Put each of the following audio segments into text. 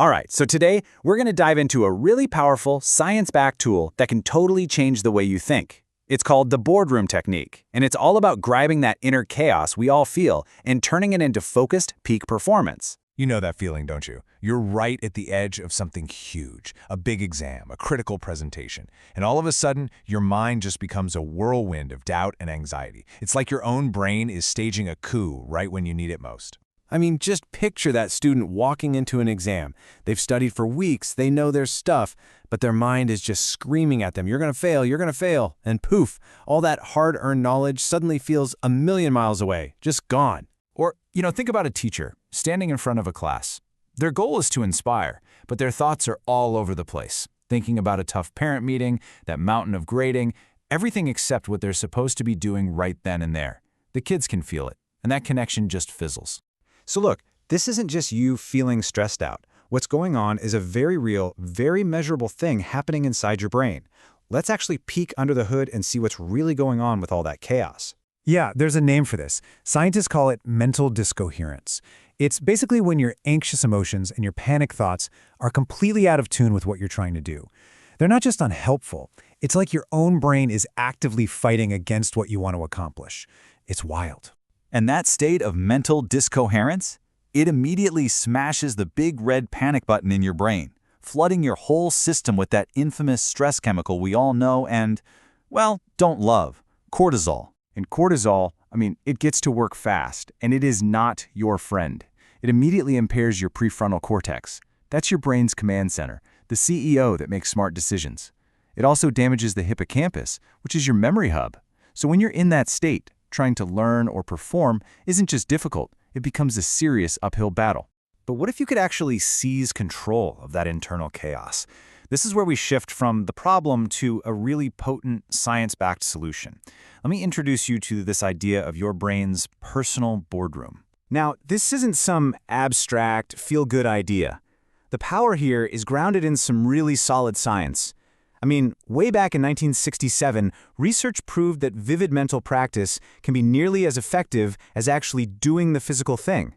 All right, so today we're going to dive into a really powerful, science-backed tool that can totally change the way you think. It's called the Boardroom Technique, and it's all about grabbing that inner chaos we all feel and turning it into focused, peak performance. You know that feeling, don't you? You're right at the edge of something huge, a big exam, a critical presentation, and all of a sudden, your mind just becomes a whirlwind of doubt and anxiety. It's like your own brain is staging a coup right when you need it most. I mean, just picture that student walking into an exam. They've studied for weeks, they know their stuff, but their mind is just screaming at them, you're going to fail, and poof, all that hard-earned knowledge suddenly feels a million miles away, just gone. Or, think about a teacher standing in front of a class. Their goal is to inspire, but their thoughts are all over the place, thinking about a tough parent meeting, that mountain of grading, everything except what they're supposed to be doing right then and there. The kids can feel it, and that connection just fizzles. So look, this isn't just you feeling stressed out. What's going on is a very real, very measurable thing happening inside your brain. Let's actually peek under the hood and see what's really going on with all that chaos. Yeah, there's a name for this. Scientists call it mental discoherence. It's basically when your anxious emotions and your panic thoughts are completely out of tune with what you're trying to do. They're not just unhelpful. It's like your own brain is actively fighting against what you want to accomplish. It's wild. And that state of mental discoherence, it immediately smashes the big red panic button in your brain, flooding your whole system with that infamous stress chemical we all know and, well, don't love, cortisol. And cortisol, it gets to work fast, and it is not your friend. It immediately impairs your prefrontal cortex. That's your brain's command center, the CEO that makes smart decisions. It also damages the hippocampus, which is your memory hub. So when you're in that state, trying to learn or perform isn't just difficult, it becomes a serious uphill battle. But what if you could actually seize control of that internal chaos? This is where we shift from the problem to a really potent, science-backed solution. Let me introduce you to this idea of your brain's personal boardroom. Now, this isn't some abstract, feel-good idea. The power here is grounded in some really solid science. Way back in 1967, research proved that vivid mental practice can be nearly as effective as actually doing the physical thing.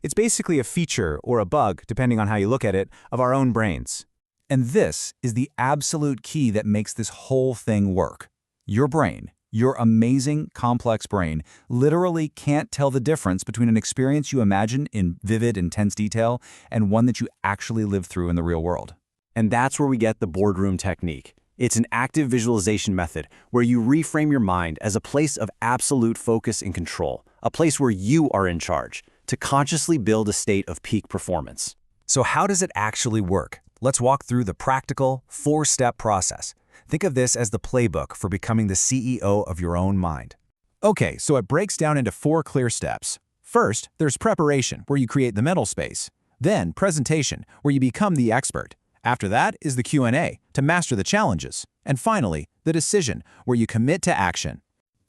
It's basically a feature, or a bug, depending on how you look at it, of our own brains. And this is the absolute key that makes this whole thing work. Your brain, your amazing, complex brain, literally can't tell the difference between an experience you imagine in vivid, intense detail and one that you actually live through in the real world. And that's where we get the Boardroom Technique. It's an active visualization method where you reframe your mind as a place of absolute focus and control, a place where you are in charge, to consciously build a state of peak performance. So how does it actually work? Let's walk through the practical, 4-step process. Think of this as the playbook for becoming the CEO of your own mind. Okay, so it breaks down into 4 clear steps. First, there's preparation, where you create the mental space. Then, presentation, where you become the expert. After that is the Q&A, to master the challenges. And finally, the decision, where you commit to action.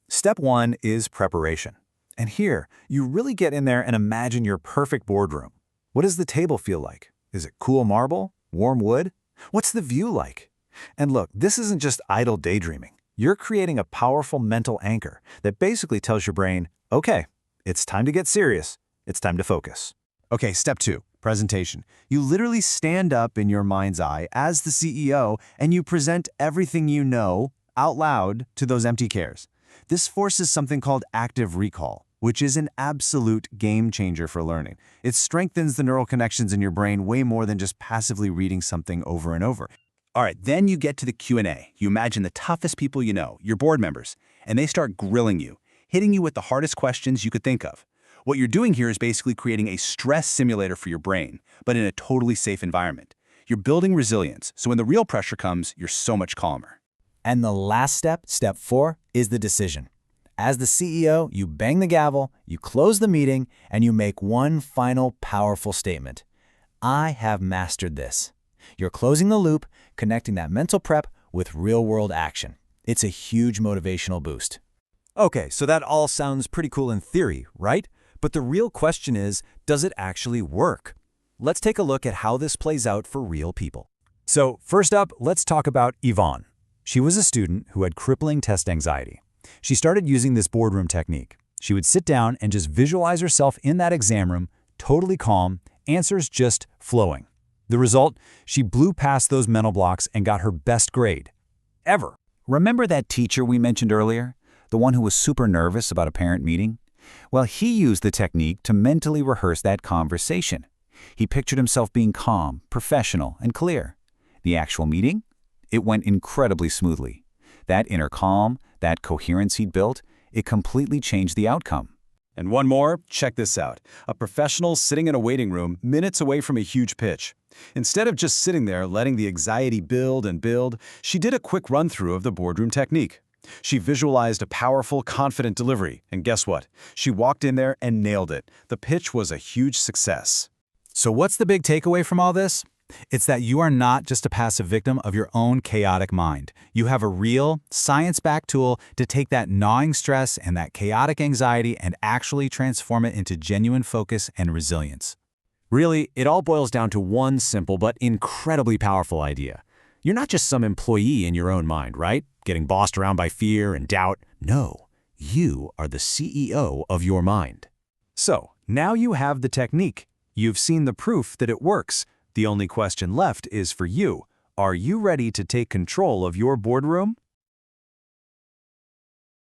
Step 1 is preparation. And here, you really get in there and imagine your perfect boardroom. What does the table feel like? Is it cool marble? Warm wood? What's the view like? And look, this isn't just idle daydreaming. You're creating a powerful mental anchor that basically tells your brain, okay, it's time to get serious. It's time to focus. Okay, step 2, presentation. You literally stand up in your mind's eye as the CEO and you present everything you know out loud to those empty chairs. This forces something called active recall, which is an absolute game changer for learning. It strengthens the neural connections in your brain way more than just passively reading something over and over. All right, then you get to the Q&A. You imagine the toughest people you know, your board members, and they start grilling you, hitting you with the hardest questions you could think of. What you're doing here is basically creating a stress simulator for your brain, but in a totally safe environment. You're building resilience, so when the real pressure comes, you're so much calmer. And the last step, step 4, is the decision. As the CEO, you bang the gavel, you close the meeting, and you make one final powerful statement. I have mastered this. You're closing the loop, connecting that mental prep with real-world action. It's a huge motivational boost. Okay, so that all sounds pretty cool in theory, right? But the real question is, does it actually work? Let's take a look at how this plays out for real people. So first up, let's talk about Yvonne. She was a student who had crippling test anxiety. She started using this boardroom technique. She would sit down and just visualize herself in that exam room, totally calm, answers just flowing. The result? She blew past those mental blocks and got her best grade. Ever. Remember that teacher we mentioned earlier? The one who was super nervous about a parent meeting? Well, he used the technique to mentally rehearse that conversation. He pictured himself being calm, professional, and clear. The actual meeting? It went incredibly smoothly. That inner calm, that coherence he'd built, it completely changed the outcome. And one more, check this out. A professional sitting in a waiting room minutes away from a huge pitch. Instead of just sitting there letting the anxiety build and build, she did a quick run-through of the boardroom technique. She visualized a powerful, confident delivery, and guess what? She walked in there and nailed it. The pitch was a huge success. So what's the big takeaway from all this? It's that you are not just a passive victim of your own chaotic mind. You have a real, science-backed tool to take that gnawing stress and that chaotic anxiety and actually transform it into genuine focus and resilience. Really, it all boils down to one simple but incredibly powerful idea. You're not just some employee in your own mind, right? Getting bossed around by fear and doubt. No, you are the CEO of your mind. So, now you have the technique. You've seen the proof that it works. The only question left is for you. Are you ready to take control of your boardroom?